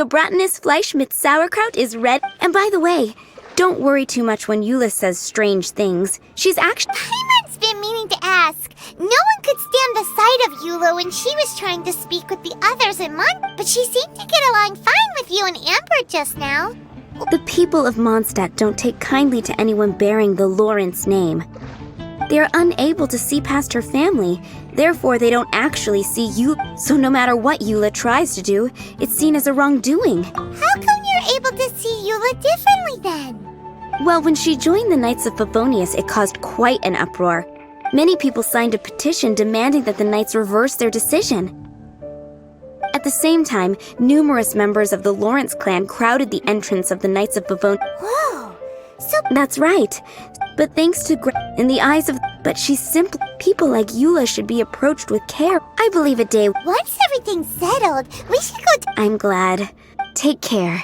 gebratenes Fleisch mit Sauerkraut is red. And by the way, don't worry too much when Eula says strange things. She's actually— Paimon's been meaning to ask. No one could stand the sight of Eula when she was trying to speak with the others in but she seemed to get along fine with you and Amber just now. The people of Mondstadt don't take kindly to anyone bearing the Lawrence name. They are unable to see past her family, therefore they don't actually see Eula. So no matter what Eula tries to do, it's seen as a wrongdoing. How come you're able to see Eula differently then? Well, when she joined the Knights of Favonius, it caused quite an uproar. Many people signed a petition demanding that the Knights reverse their decision. At the same time, numerous members of the Lawrence clan crowded the entrance of the Knights of Favonius. Whoa! So that's right. But thanks to in the eyes of— but she's simply— people like Eula should be approached with care. I believe a day— once everything's settled, we should go— I'm glad. Take care.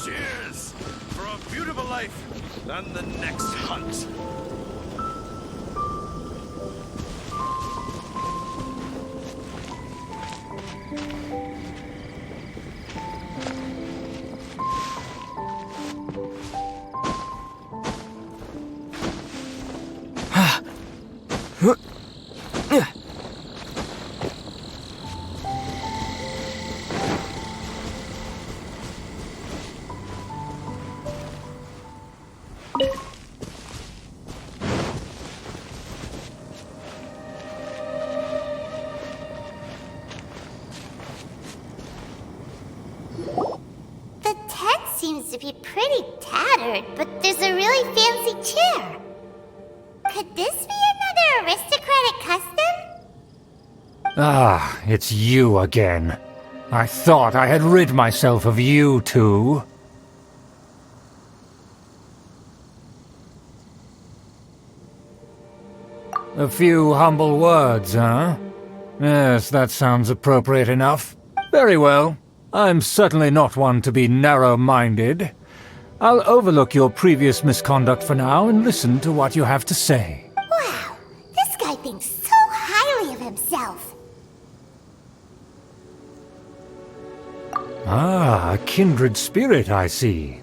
Cheers for a beautiful life and the next hunt. The tent seems to be pretty tattered, but there's a really fancy chair. Could this be another aristocratic custom? Ah, it's you again. I thought I had rid myself of you two. A few humble words, huh? Yes, that sounds appropriate enough. Very well. I'm certainly not one to be narrow-minded. I'll overlook your previous misconduct for now and listen to what you have to say. Wow, this guy thinks so highly of himself. Ah, a kindred spirit, I see.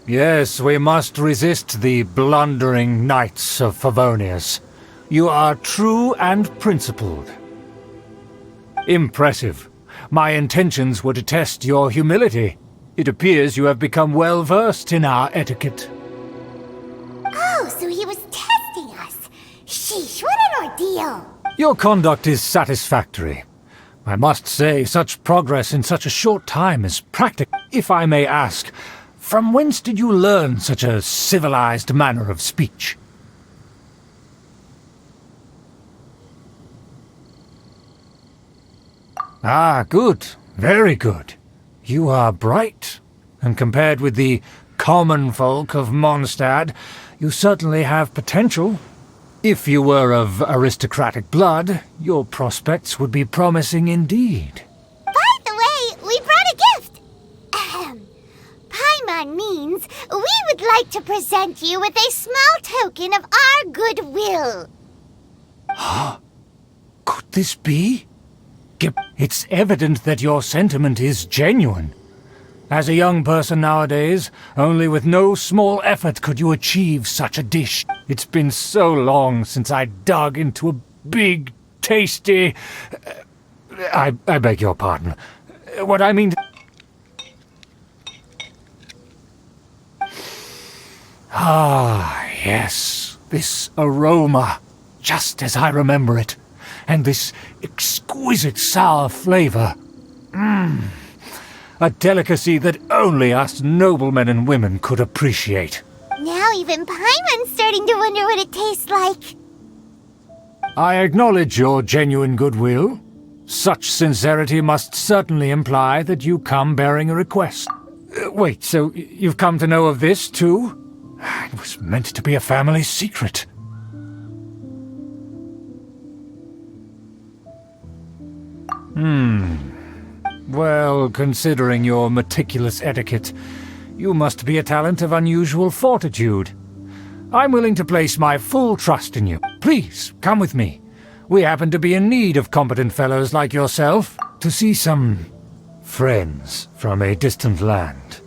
Yes, we must resist the blundering Knights of Favonius. You are true and principled. Impressive. My intentions were to test your humility. It appears you have become well-versed in our etiquette. Oh, so he was testing us. Sheesh, what an ordeal. Your conduct is satisfactory. I must say, such progress in such a short time is practical. If I may ask, from whence did you learn such a civilized manner of speech? Ah, good. Very good. You are bright, and compared with the common folk of Mondstadt, you certainly have potential. If you were of aristocratic blood, your prospects would be promising indeed. By the way, we brought a gift. Paimon means we would like to present you with a small token of our goodwill. Could this be? It's evident that your sentiment is genuine. As a young person nowadays, only with no small effort could you achieve such a dish. It's been so long since I dug into a big, tasty— I beg your pardon. What I mean— Ah, yes, this aroma, just as I remember it. and this exquisite sour flavor. A delicacy that only us noblemen and women could appreciate. Now even Paimon's starting to wonder what it tastes like. I acknowledge your genuine goodwill. Such sincerity must certainly imply that you come bearing a request. Wait, so you've come to know of this, too? It was meant to be a family secret. Well, considering your meticulous etiquette, you must be a talent of unusual fortitude. I'm willing to place my full trust in you. Please, come with me. We happen to be in need of competent fellows like yourself to see some friends from a distant land.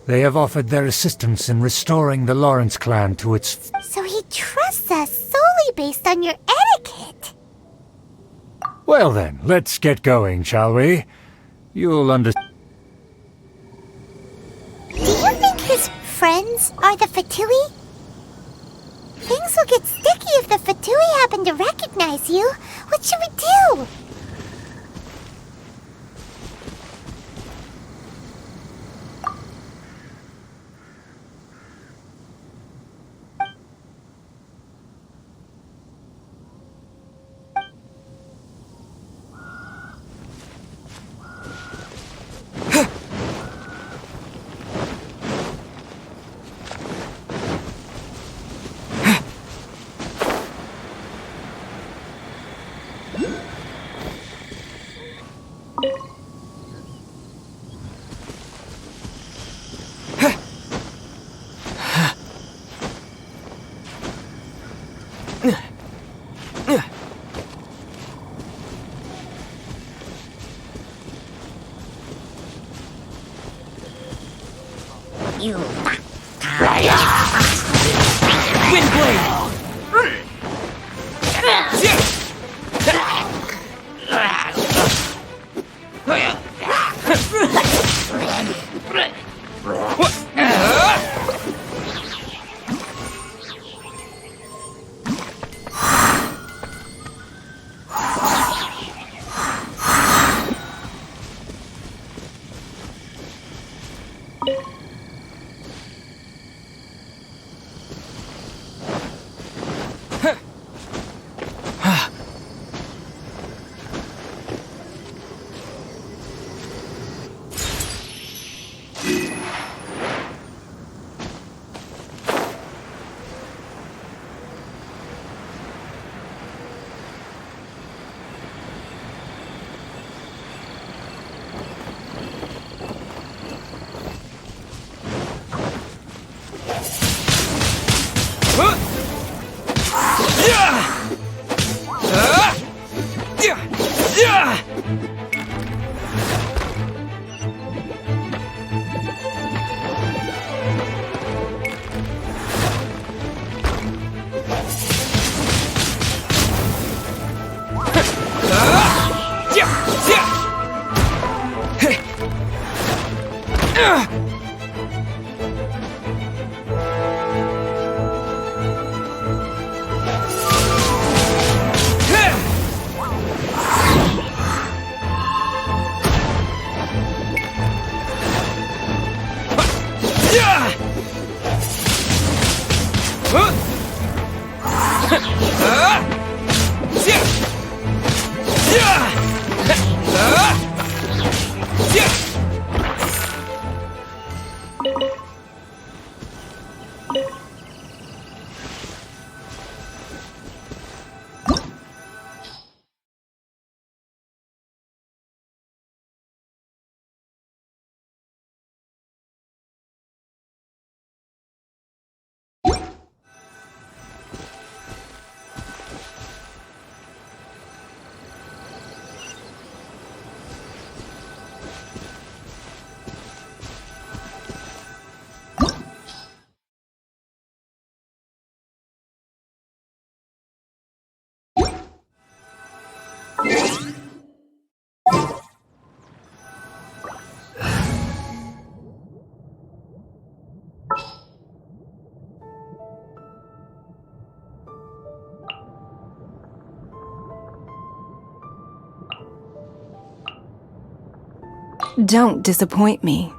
They have offered their assistance in restoring the Lawrence clan to its... So he trusts us solely based on your etiquette. Well then, let's get going, shall we? You'll understand. Do you think his friends are the Fatui? Things will get sticky if the Fatui happen to recognize you. What should we do? Don't disappoint me.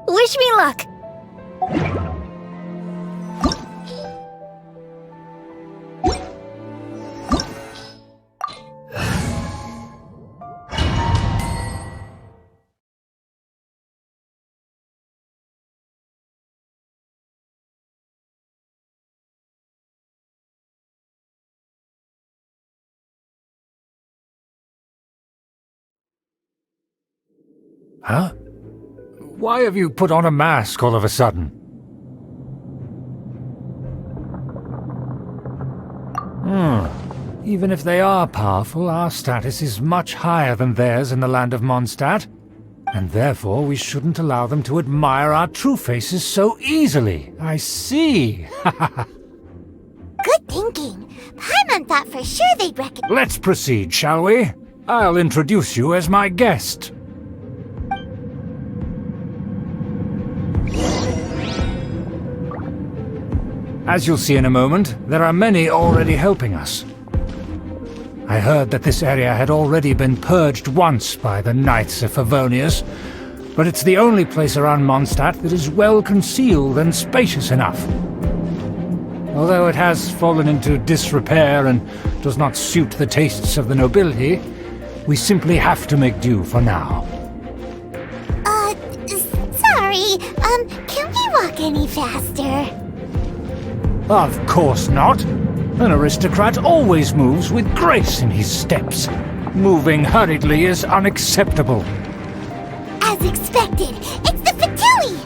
Wish me luck! Huh? Why have you put on a mask all of a sudden? Even if they are powerful, our status is much higher than theirs in the land of Mondstadt, and therefore we shouldn't allow them to admire our true faces so easily. I see. Good thinking. Paimon thought for sure they'd recognize. Let's proceed, shall we? I'll introduce you as my guest. As you'll see in a moment, there are many already helping us. I heard that this area had already been purged once by the Knights of Favonius, but it's the only place around Mondstadt that is well concealed and spacious enough. Although it has fallen into disrepair and does not suit the tastes of the nobility, we simply have to make do for now. Sorry, can we walk any faster? Of course not. An aristocrat always moves with grace in his steps. Moving hurriedly is unacceptable. As expected, it's the Fratelli!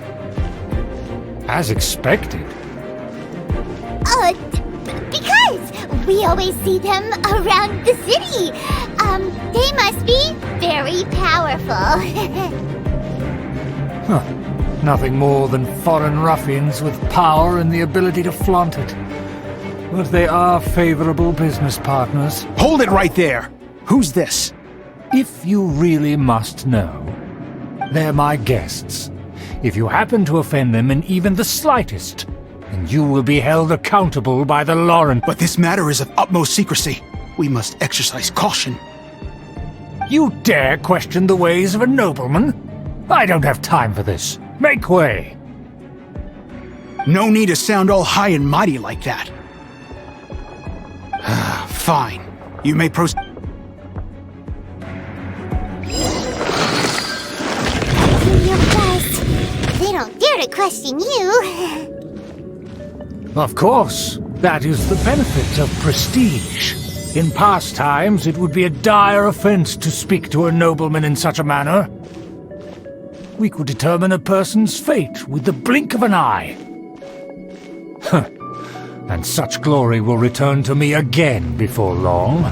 As expected? Because we always see them around the city. They must be very powerful. Huh. Nothing more than foreign ruffians with power and the ability to flaunt it. But they are favorable business partners. Hold it right there! Who's this? If you really must know, they're my guests. If you happen to offend them in even the slightest, then you will be held accountable by the Lauren. But this matter is of utmost secrecy. We must exercise caution. You dare question the ways of a nobleman? I don't have time for this. Make way! No need to sound all high and mighty like that. Fine. You may proceed. You're best. They don't dare to question you. Of course. That is the benefit of prestige. In past times, it would be a dire offense to speak to a nobleman in such a manner. We could determine a person's fate with the blink of an eye. Huh. And such glory will return to me again before long.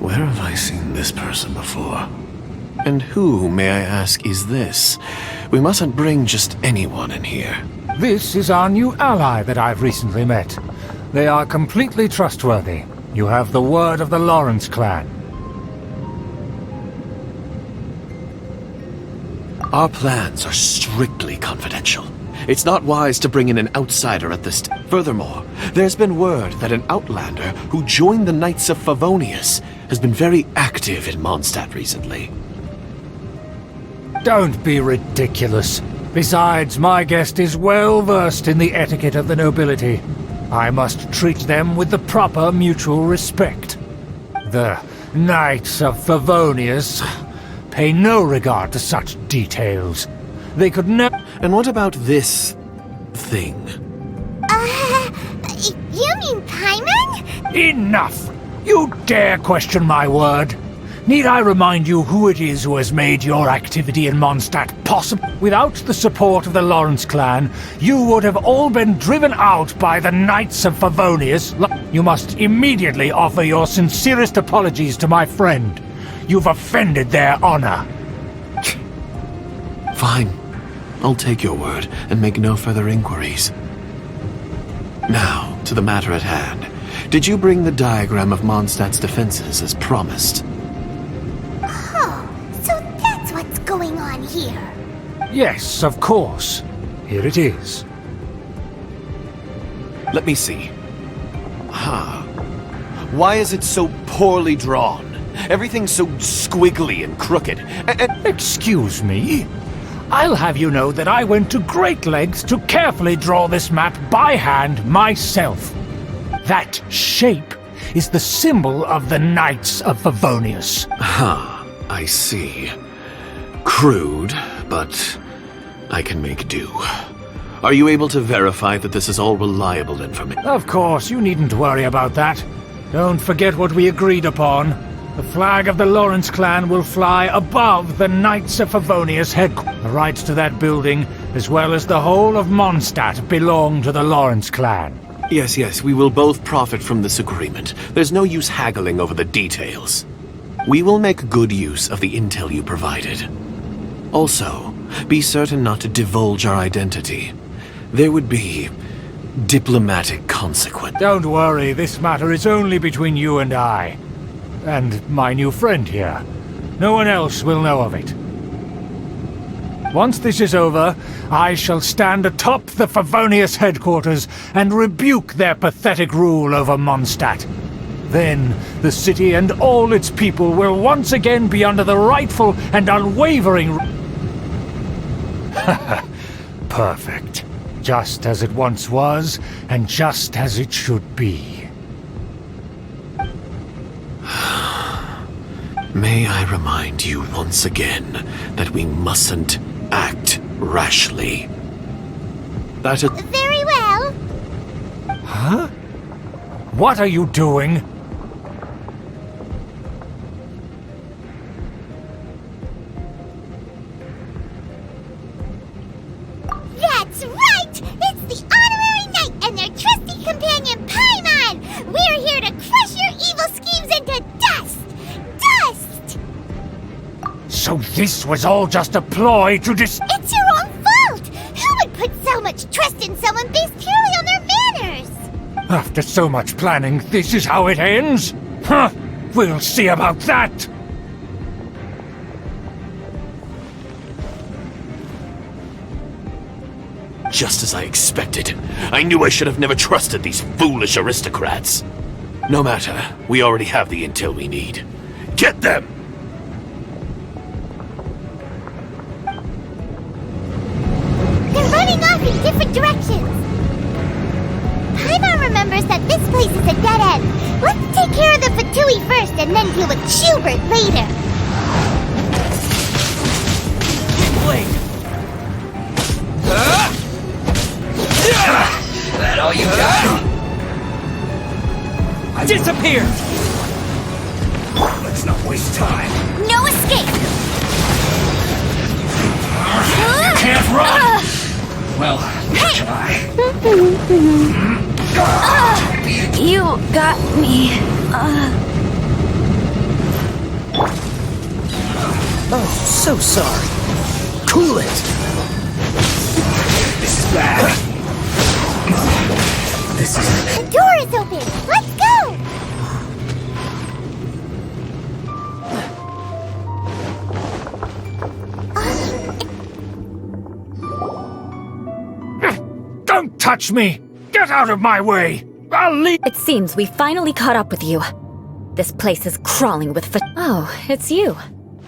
Where have I seen this person before? And who, may I ask, is this? We mustn't bring just anyone in here. This is our new ally that I've recently met. They are completely trustworthy. You have the word of the Lawrence clan. Our plans are strictly confidential. It's not wise to bring in an outsider at this time. Furthermore, there's been word that an outlander who joined the Knights of Favonius has been very active in Mondstadt recently. Don't be ridiculous. Besides, my guest is well versed in the etiquette of the nobility. I must treat them with the proper mutual respect. The Knights of Favonius pay no regard to such details. They could never... And what about this thing? You mean Paimon? Enough! You dare question my word? Need I remind you who it is who has made your activity in Mondstadt possible? Without the support of the Lawrence clan, you would have all been driven out by the Knights of Favonius. You must immediately offer your sincerest apologies to my friend. You've offended their honor. Fine. I'll take your word and make no further inquiries. Now, to the matter at hand. Did you bring the diagram of Mondstadt's defenses as promised? Oh, so that's what's going on here. Yes, of course. Here it is. Let me see. Why is it so poorly drawn? Everything's so squiggly and crooked. Excuse me? I'll have you know that I went to great lengths to carefully draw this map by hand myself. That shape is the symbol of the Knights of Favonius. I see. Crude, but I can make do. Are you able to verify that this is all reliable information? Of course, you needn't worry about that. Don't forget what we agreed upon. The flag of the Lawrence clan will fly above the Knights of Favonius headquarters. The rights to that building, as well as the whole of Mondstadt, belong to the Lawrence clan. Yes, we will both profit from this agreement. There's no use haggling over the details. We will make good use of the intel you provided. Also, be certain not to divulge our identity. There would be diplomatic consequence. Don't worry, this matter is only between you and I. And my new friend here. No one else will know of it. Once this is over, I shall stand atop the Favonius headquarters and rebuke their pathetic rule over Mondstadt. Then, the city and all its people will once again be under the rightful and unwavering... Perfect. Just as it once was, and just as it should be. May I remind you once again that we mustn't act rashly. That is... Very well. Huh? What are you doing? That's right! It's the Honorary Knight and their trusty companion Paimon! We're here to crush your evil schemes into dust! Dust! So this was all just a ploy to It's your own fault! Who would put so much trust in someone based purely on their manners? After so much planning, this is how it ends? Huh! We'll see about that! just as I expected. I knew I should have never trusted these foolish aristocrats. No matter, we already have the intel we need. Get them! They're running off in different directions. Paimon remembers that this place is a dead end. Let's take care of the Fatui first and then deal with Schubert later. Wait. That all you got? Disappear! Let's not waste time. No escape! Can't run! Well, try. You got me. Oh, so sorry. Cool it. This is bad. This is... The door is open! Let's go! Don't touch me! Get out of my way! I'll leave— It seems we finally caught up with you. This place is crawling with Oh, it's you.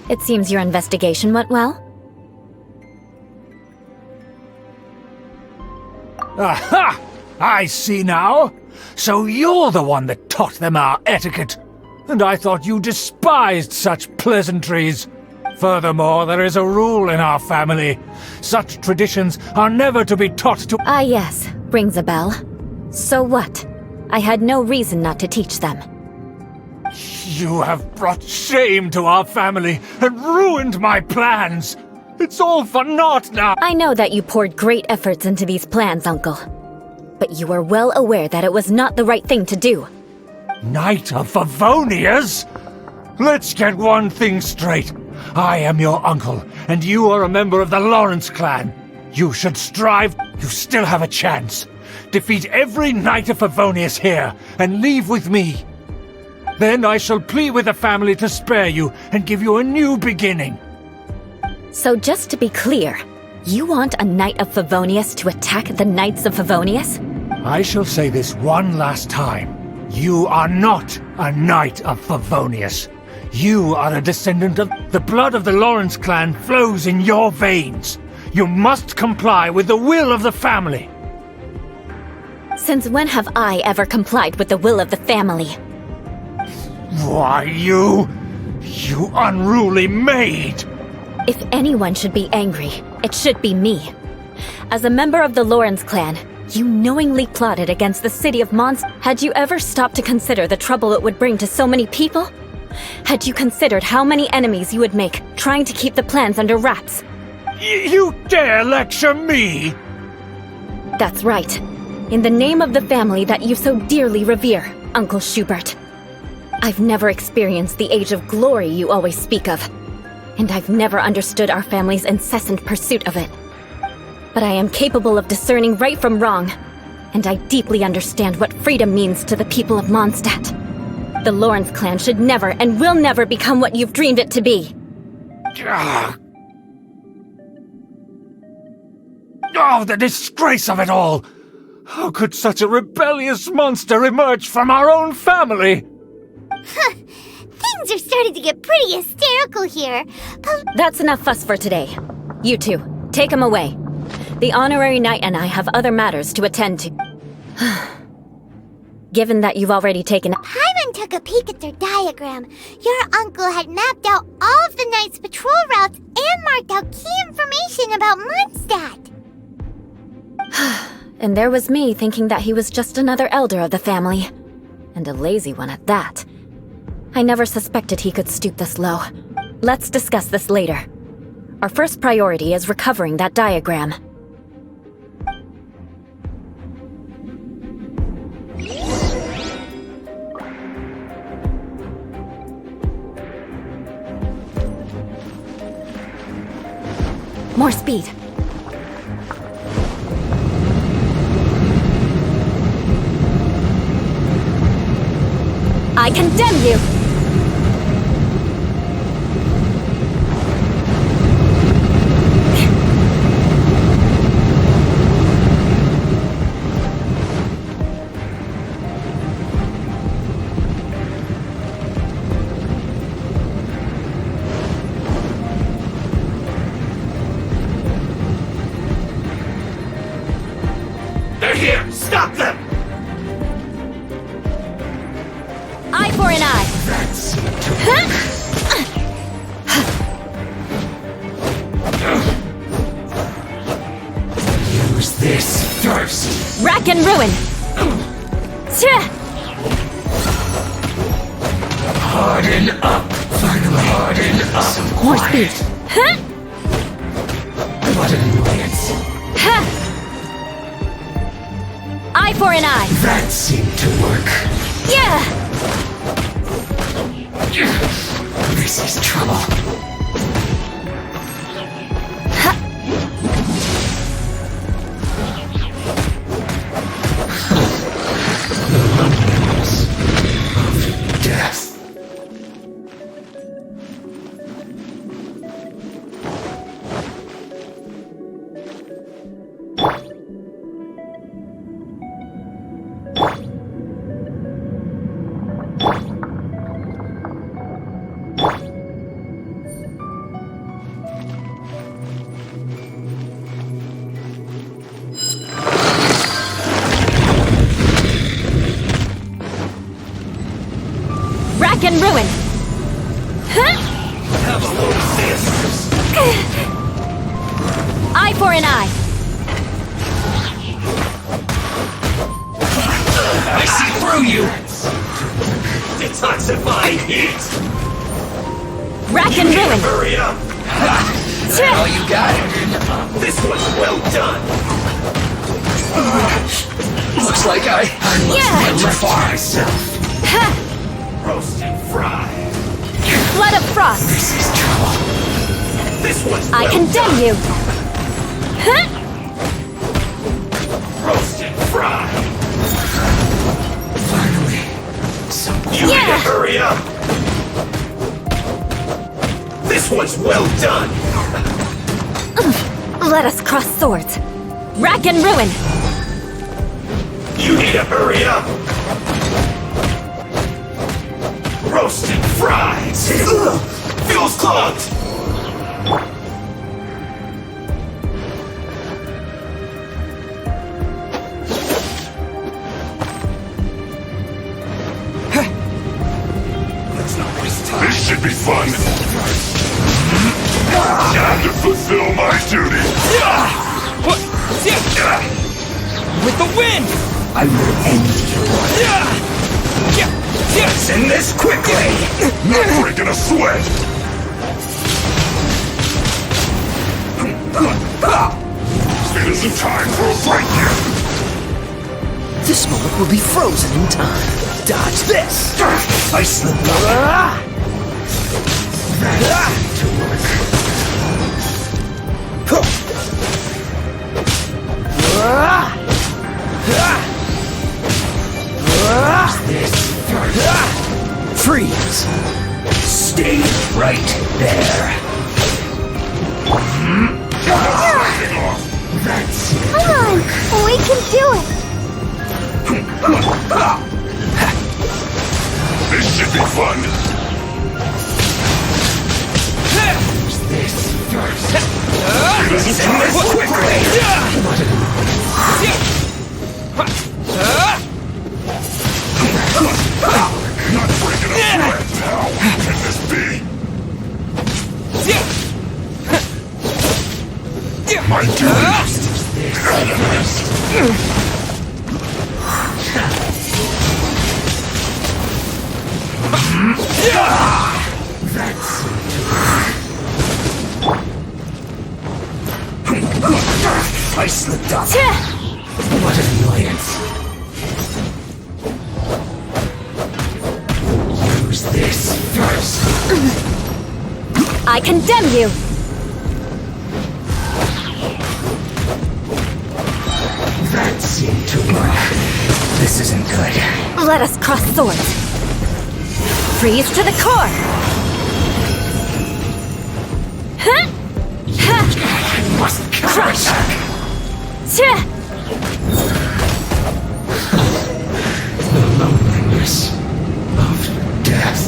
It seems your investigation went well. Aha! I see now! So you're the one that taught them our etiquette! And I thought you despised such pleasantries! Furthermore, there is a rule in our family. Such traditions are never to be taught to— Ah yes, rings a bell. So what? I had no reason not to teach them. You have brought shame to our family and ruined my plans. It's all for naught now. I know that you poured great efforts into these plans, Uncle. But you are well aware that it was not the right thing to do. Knight of Favonius? Let's get one thing straight. I am your uncle, and you are a member of the Lawrence clan. You should strive. You still have a chance. Defeat every Knight of Favonius here, and leave with me. Then I shall plead with the family to spare you and give you a new beginning. So just to be clear, you want a Knight of Favonius to attack the Knights of Favonius? I shall say this one last time. You are not a Knight of Favonius. You are a descendant of... The blood of the Lawrence clan flows in your veins. You must comply with the will of the family. Since when have I ever complied with the will of the family? Why, you unruly maid! If anyone should be angry, it should be me. As a member of the Lawrence clan, you knowingly plotted against the city of Mons. Had you ever stopped to consider the trouble it would bring to so many people? Had you considered how many enemies you would make, trying to keep the plans under wraps? You dare lecture me? That's right. In the name of the family that you so dearly revere, Uncle Schubert. I've never experienced the age of glory you always speak of, and I've never understood our family's incessant pursuit of it. But I am capable of discerning right from wrong, and I deeply understand what freedom means to the people of Mondstadt. The Lawrence clan should never and will never become what you've dreamed it to be. Oh, the disgrace of it all! How could such a rebellious monster emerge from our own family? Things are starting to get pretty hysterical here. That's enough fuss for today. You two, take him away. The honorary knight and I have other matters to attend to. Given that you've already taken... Paimon took a peek at their diagram. Your uncle had mapped out all of the Knight's patrol routes and marked out key information about Mondstadt. And there was me thinking that he was just another elder of the family. And a lazy one at that. I never suspected he could stoop this low. Let's discuss this later. Our first priority is recovering that diagram. More speed. I condemn you! They're here! Stop them! Eye for an eye! Use this first! Rack and ruin! Harden up! Finally, harden up! More speed! What an annoyance! Eye for an eye! That seemed to work. Yeah! This is trouble. Of death. Rack and ruin! Have a load of this. Eye for an eye! I see through you! detoxifying heat! Rack and ruin! Hurry up! All you got? This one's well done! Looks like I must electrify myself. Ha! Roast and fry! Flood of frost! This is trouble. This one's I well condemn done. you! Huh? Roast and fry! Finally. Some You need to hurry up! This one's well done! Let us cross swords. Rack and ruin! You need to hurry up! Roast and fry! Fuel's clogged! Let's not waste time. This should be fun. Time to fulfill my duty. with the wind! I will end you. Let's end this quickly! Not breaking a sweat. It isn't time for a fight yet. This moment will be frozen in time. Dodge this! I slipped up. To work. This first. Freeze! Stay right there. That's it. Come on, we can do it. This should be fun. This first. It isn't time for not breaking a sweat. How can this be? My duty. That's I slipped up. What an annoyance. Use this first. I condemn you! That seemed to work. This isn't good. Let us cross swords. Freeze to the core! Huh? Ha! I must Crush! counterattack. Tch! The loneliness of death.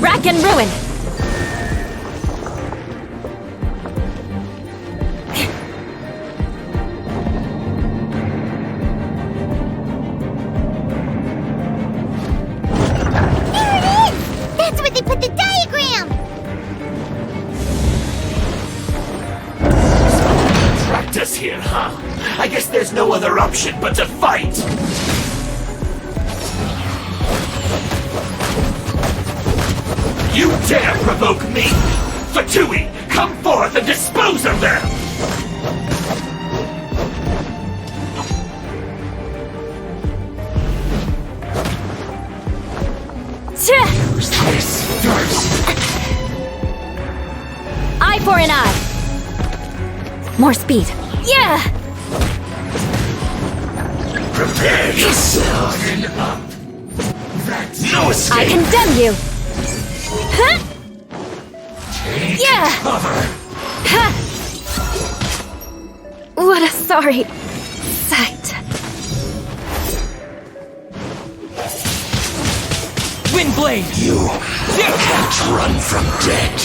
Rack and ruin! There it is! That's where they put the diagram! Practice here, huh? I guess there's no other option but to fight! You dare provoke me! Fatui, come forth and dispose of them! Tch! Use this first. Eye for an eye! More speed. Yeah! Prepare yourself! No escape! I condemn you! Huh? Yeah! Cover! Ha! What a sorry sight. Windblade! You can't run from death!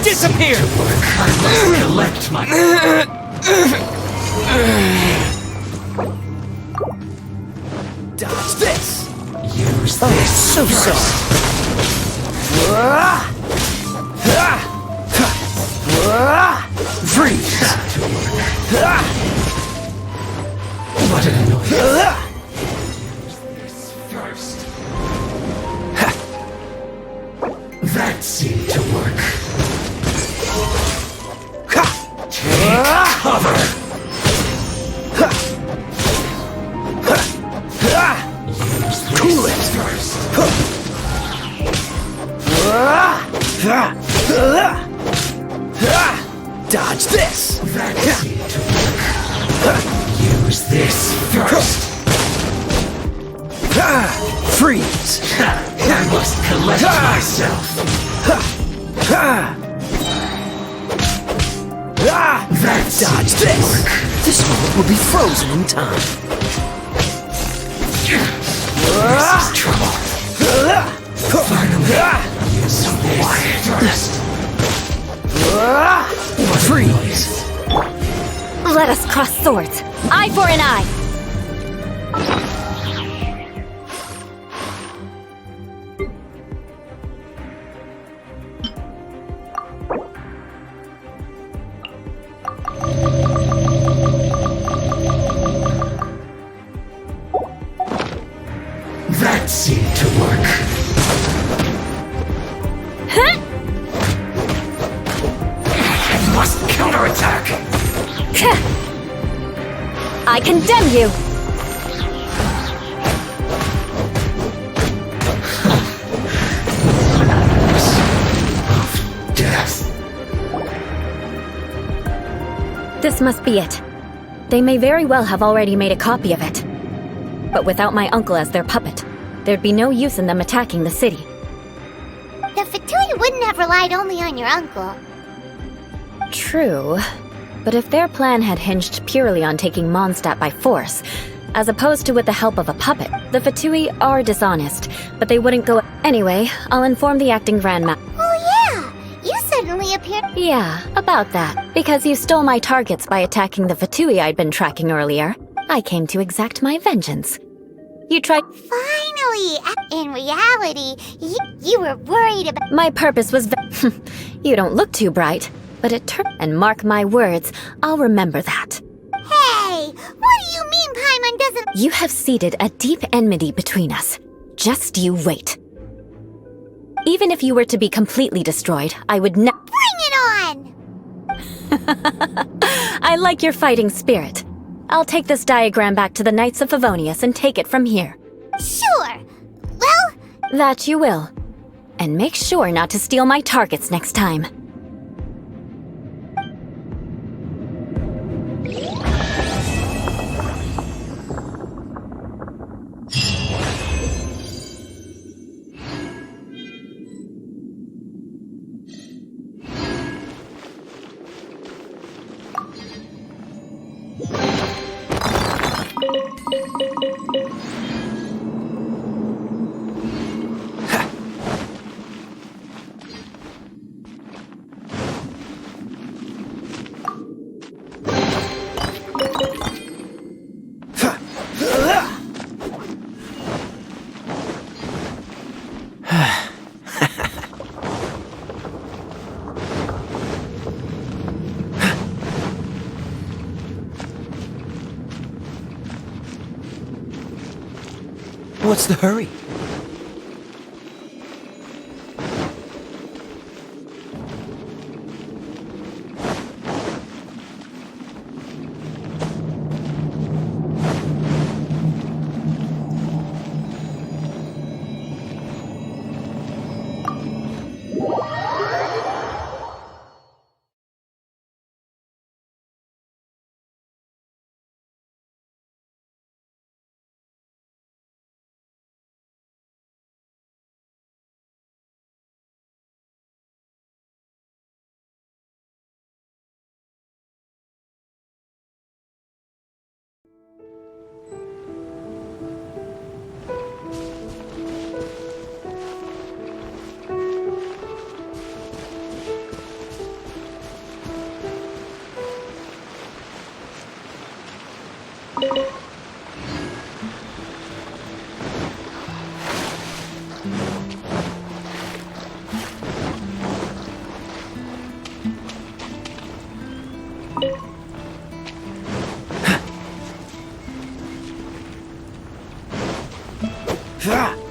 Disappear! I must collect my... Dodge this! Use Oh, this so first. Freeze! What an annoyance. First. That seemed to work. Take cover. Use this first. Dodge this! That seemed to work. Use this first. Freeze! I must collect myself. That Dodge seemed to this! work. This moment will be frozen in time. This is trouble. Finally, use some quiet first. Freeze! Let us cross swords. Eye for an eye. That seemed to work. Huh? I must counterattack. I condemn you. Death. This must be it. They may very well have already made a copy of it. But without my uncle as their puppet, there'd be no use in them attacking the city. The Fatui wouldn't have relied only on your uncle. True. But if their plan had hinged purely on taking Mondstadt by force, as opposed to with the help of a puppet, the Fatui are dishonest, but they wouldn't go... Anyway, I'll inform the acting grandma. Oh yeah! You suddenly appeared... Yeah, about that. Because you stole my targets by attacking the Fatui I'd been tracking earlier, I came to exact my vengeance. You tried... Finally! In reality, you were worried about... My purpose was... You don't look too bright, but it turned... And mark my words, I'll remember that. Hey! What do you mean Paimon doesn't... You have seeded a deep enmity between us. Just you wait. Even if you were to be completely destroyed, I would not... Bring it on! I like your fighting spirit. I'll take this diagram back to the Knights of Favonius and take it from here. Sure! Well... That you will. And make sure not to steal my targets next time. What's the hurry? Thank you.